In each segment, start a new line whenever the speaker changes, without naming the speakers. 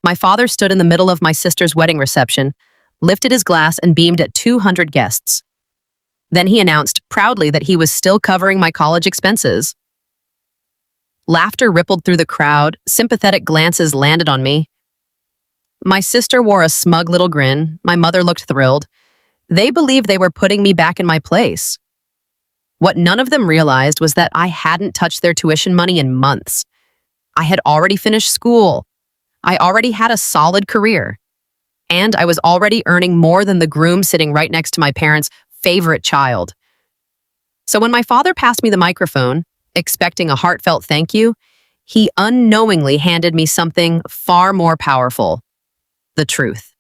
My father stood in the middle of my sister's wedding reception, lifted his glass, and beamed at 200 guests. Then he announced proudly that he was still covering my college expenses. Laughter rippled through the crowd, sympathetic glances landed on me. My sister wore a smug little grin, my mother looked thrilled. They believed they were putting me back in my place. What none of them realized was that I hadn't touched their tuition money in months. I had already finished school. I already had a solid career. And I was already earning more than the groom sitting right next to my parents' favorite child. So when my father passed me the microphone, expecting a heartfelt thank you, he unknowingly handed me something far more powerful: the truth.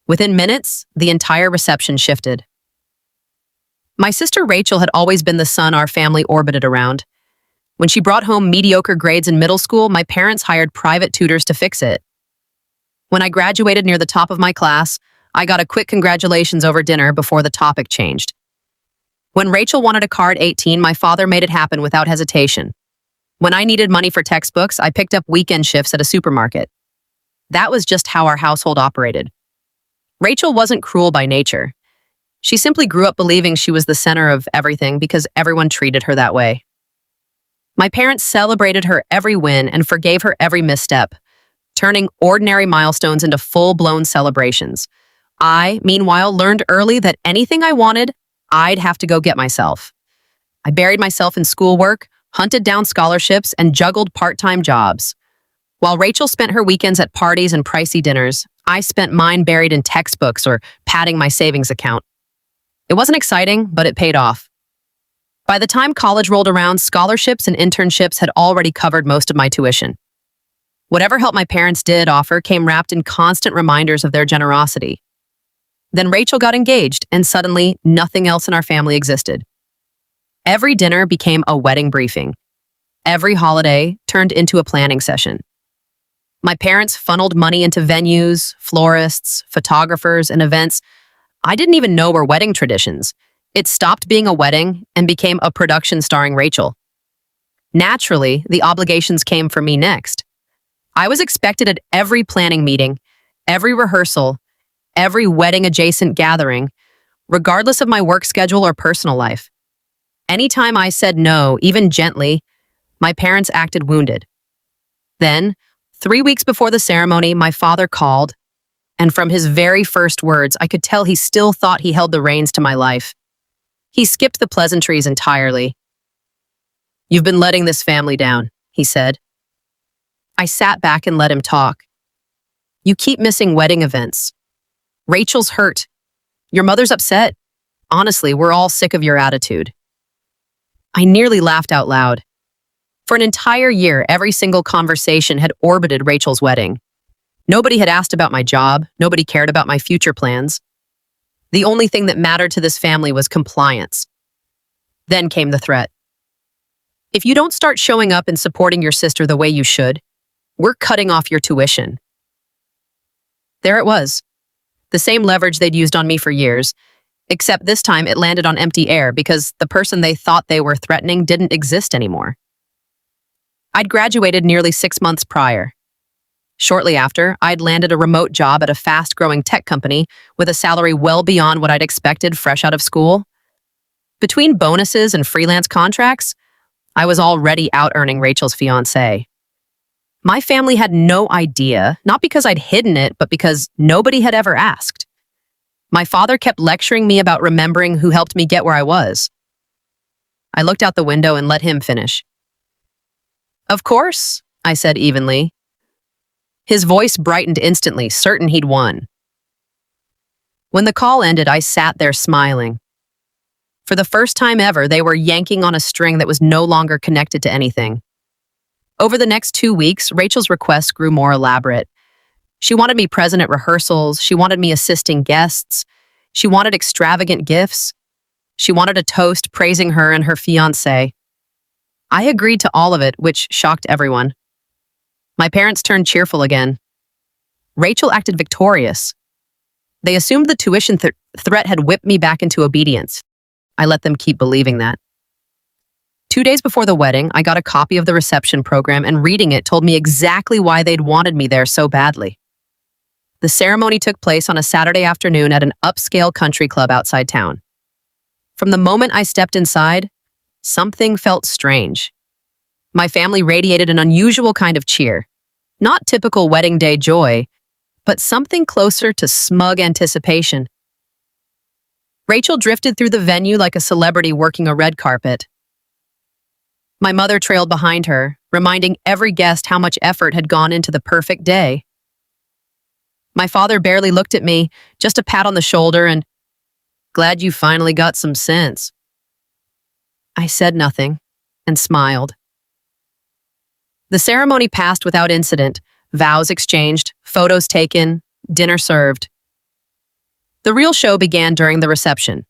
Within minutes, the entire reception shifted. My sister Rachel had always been the sun our family orbited around. When she brought home mediocre grades in middle school, my parents hired private tutors to fix it. When I graduated near the top of my class, I got a quick congratulations over dinner before the topic changed. When Rachel wanted a car at 18, my father made it happen without hesitation. When I needed money for textbooks, I picked up weekend shifts at a supermarket. That was just how our household operated. Rachel wasn't cruel by nature. She simply grew up believing she was the center of everything because everyone treated her that way. My parents celebrated her every win and forgave her every misstep, turning ordinary milestones into full-blown celebrations. I, meanwhile, learned early that anything I wanted, I'd have to go get myself. I buried myself in schoolwork, hunted down scholarships, and juggled part-time jobs. While Rachel spent her weekends at parties and pricey dinners, I spent mine buried in textbooks or padding my savings account. It wasn't exciting, but it paid off. By the time college rolled around, scholarships and internships had already covered most of my tuition. Whatever help my parents did offer came wrapped in constant reminders of their generosity. Then Rachel got engaged, and suddenly nothing else in our family existed. Every dinner became a wedding briefing. Every holiday turned into a planning session. My parents funneled money into venues, florists, photographers, and events I didn't even know were wedding traditions. It stopped being a wedding and became a production starring Rachel. Naturally, the obligations came for me next. I was expected at every planning meeting, every rehearsal, every wedding-adjacent gathering, regardless of my work schedule or personal life. Anytime I said no, even gently, my parents acted wounded. Then, 3 weeks before the ceremony, my father called, and from his very first words, I could tell he still thought he held the reins to my life. He skipped the pleasantries entirely. "You've been letting this family down," he said. I sat back and let him talk. "You keep missing wedding events. Rachel's hurt. Your mother's upset. Honestly, we're all sick of your attitude." I nearly laughed out loud. For an entire year, every single conversation had orbited Rachel's wedding. Nobody had asked about my job. Nobody cared about my future plans. The only thing that mattered to this family was compliance. Then came the threat. "If you don't start showing up and supporting your sister the way you should, we're cutting off your tuition." There it was. The same leverage they'd used on me for years, except this time it landed on empty air because the person they thought they were threatening didn't exist anymore. I'd graduated nearly 6 months prior. Shortly after, I'd landed a remote job at a fast-growing tech company with a salary well beyond what I'd expected fresh out of school. Between bonuses and freelance contracts, I was already out-earning Rachel's fiancé. My family had no idea, not because I'd hidden it, but because nobody had ever asked. My father kept lecturing me about remembering who helped me get where I was. I looked out the window and let him finish. "Of course," I said evenly. His voice brightened instantly, certain he'd won. When the call ended, I sat there smiling. For the first time ever, they were yanking on a string that was no longer connected to anything. Over the next 2 weeks, Rachel's requests grew more elaborate. She wanted me present at rehearsals. She wanted me assisting guests. She wanted extravagant gifts. She wanted a toast praising her and her fiancé. I agreed to all of it, which shocked everyone. My parents turned cheerful again. Rachel acted victorious. They assumed the tuition threat had whipped me back into obedience. I let them keep believing that. 2 days before the wedding, I got a copy of the reception program, and reading it told me exactly why they'd wanted me there so badly. The ceremony took place on a Saturday afternoon at an upscale country club outside town. From the moment I stepped inside, something felt strange. My family radiated an unusual kind of cheer. Not typical wedding day joy, but something closer to smug anticipation. Rachel drifted through the venue like a celebrity working a red carpet. My mother trailed behind her, reminding every guest how much effort had gone into the perfect day. My father barely looked at me, just a pat on the shoulder and, "Glad you finally got some sense." I said nothing and smiled. The ceremony passed without incident, vows exchanged, photos taken, dinner served. The real show began during the reception.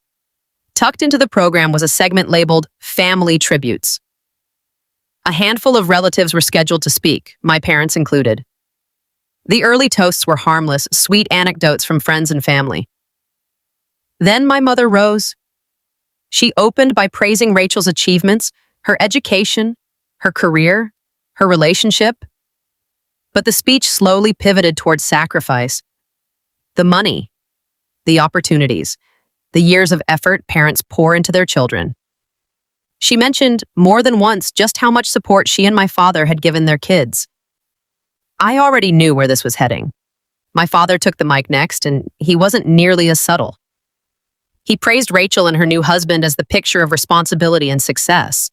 Tucked into the program was a segment labeled Family Tributes. A handful of relatives were scheduled to speak, my parents included. The early toasts were harmless, sweet anecdotes from friends and family. Then my mother rose. She opened by praising Rachel's achievements, her education, her career, her relationship. But the speech slowly pivoted towards sacrifice. The money, the opportunities, the years of effort parents pour into their children. She mentioned more than once just how much support she and my father had given their kids. I already knew where this was heading. My father took the mic next, and he wasn't nearly as subtle. He praised Rachel and her new husband as the picture of responsibility and success.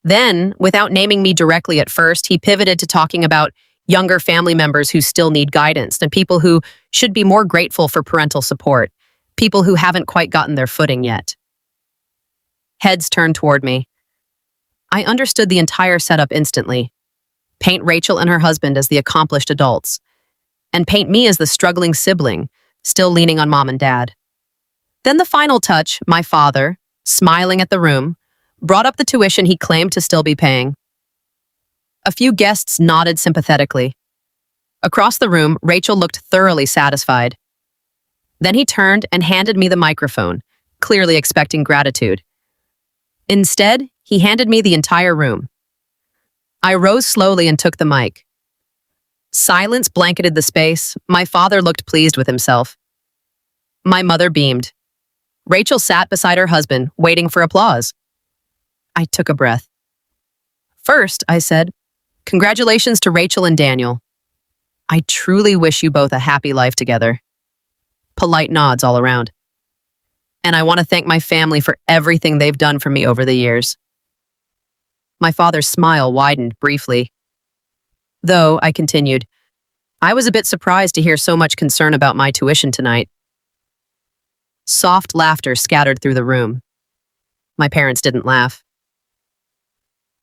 Then, without naming me directly at first, he pivoted to talking about younger family members who still need guidance and people who should be more grateful for parental support, people who haven't quite gotten their footing yet. Heads turned toward me. I understood the entire setup instantly. Paint Rachel and her husband as the accomplished adults, and paint me as the struggling sibling, still leaning on mom and dad. Then the final touch, my father, smiling at the room, brought up the tuition he claimed to still be paying. A few guests nodded sympathetically. Across the room, Rachel looked thoroughly satisfied. Then he turned and handed me the microphone, clearly expecting gratitude. Instead, he handed me the entire room. I rose slowly and took the mic. Silence blanketed the space. My father looked pleased with himself. My mother beamed. Rachel sat beside her husband, waiting for applause. I took a breath. "First," I said, "congratulations to Rachel and Daniel. I truly wish you both a happy life together." Polite nods all around. "And I want to thank my family for everything they've done for me over the years." My father's smile widened briefly. "Though," I continued, "I was a bit surprised to hear so much concern about my tuition tonight." Soft laughter scattered through the room. My parents didn't laugh.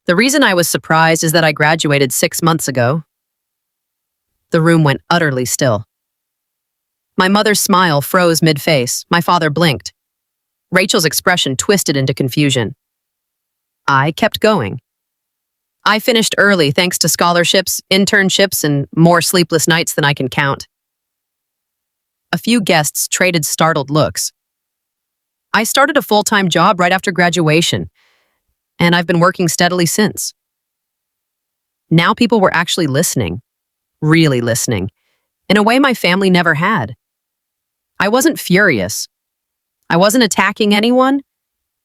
"The reason I was surprised is that I graduated 6 months ago." The room went utterly still. My mother's smile froze mid-face. My father blinked. Rachel's expression twisted into confusion. I kept going. I finished early thanks to scholarships, internships, and more sleepless nights than I can count. A few guests traded startled looks. I started a full-time job right after graduation, and I've been working steadily since. Now people were actually listening, really listening, in a way my family never had. I wasn't furious. I wasn't attacking anyone.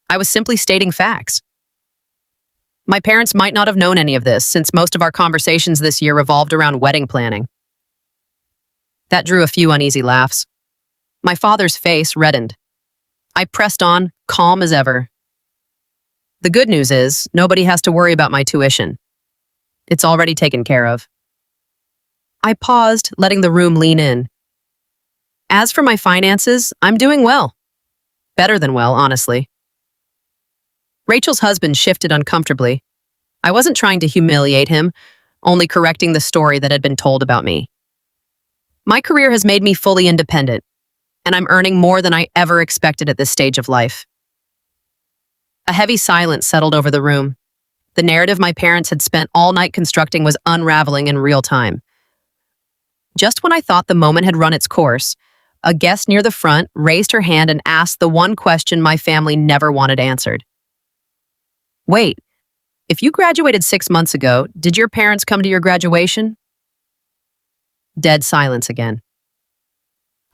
I was simply stating facts. My parents might not have known any of this, since most of our conversations this year revolved around wedding planning. That drew a few uneasy laughs. My father's face reddened. I pressed on, calm as ever. The good news is, nobody has to worry about my tuition. It's already taken care of. I paused, letting the room lean in. As for my finances, I'm doing well. Better than well, honestly. Rachel's husband shifted uncomfortably. I wasn't trying to humiliate him, only correcting the story that had been told about me. My career has made me fully independent, and I'm earning more than I ever expected at this stage of life. A heavy silence settled over the room. The narrative my parents had spent all night constructing was unraveling in real time. Just when I thought the moment had run its course, a guest near the front raised her hand and asked the one question my family never wanted answered. "Wait, If you graduated 6 months ago, did your parents come to your graduation? Dead silence again.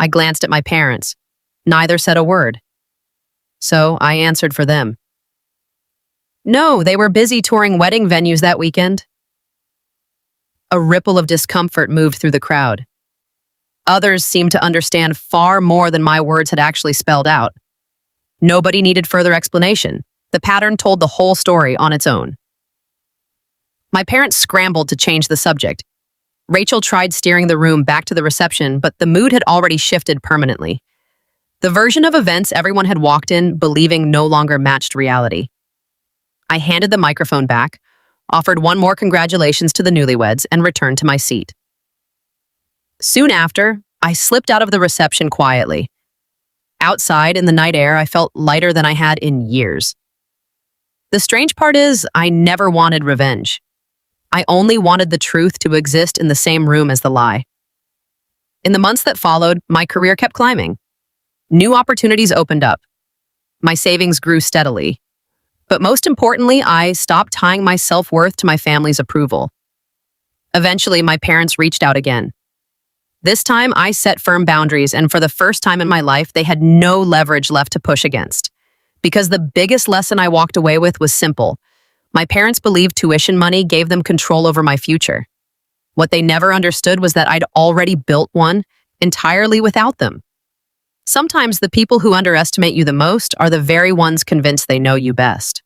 I glanced at my parents. Neither said a word. So I answered for them. No, they were busy touring wedding venues that weekend. A ripple of discomfort moved through the crowd. Others seemed to understand far more than my words had actually spelled out. Nobody needed further explanation. The pattern told the whole story on its own. My parents scrambled to change the subject. Rachel tried steering the room back to the reception, but the mood had already shifted permanently. The version of events everyone had walked in believing no longer matched reality. I handed the microphone back, offered one more congratulations to the newlyweds, and returned to my seat. Soon after, I slipped out of the reception quietly. Outside, in the night air, I felt lighter than I had in years. The strange part is, I never wanted revenge. I only wanted the truth to exist in the same room as the lie. In the months that followed, my career kept climbing. New opportunities opened up. My savings grew steadily. But most importantly, I stopped tying my self-worth to my family's approval. Eventually, my parents reached out again. This time, I set firm boundaries, and for the first time in my life, they had no leverage left to push against. Because the biggest lesson I walked away with was simple. My parents believed tuition money gave them control over my future. What they never understood was that I'd already built one entirely without them. Sometimes the people who underestimate you the most are the very ones convinced they know you best.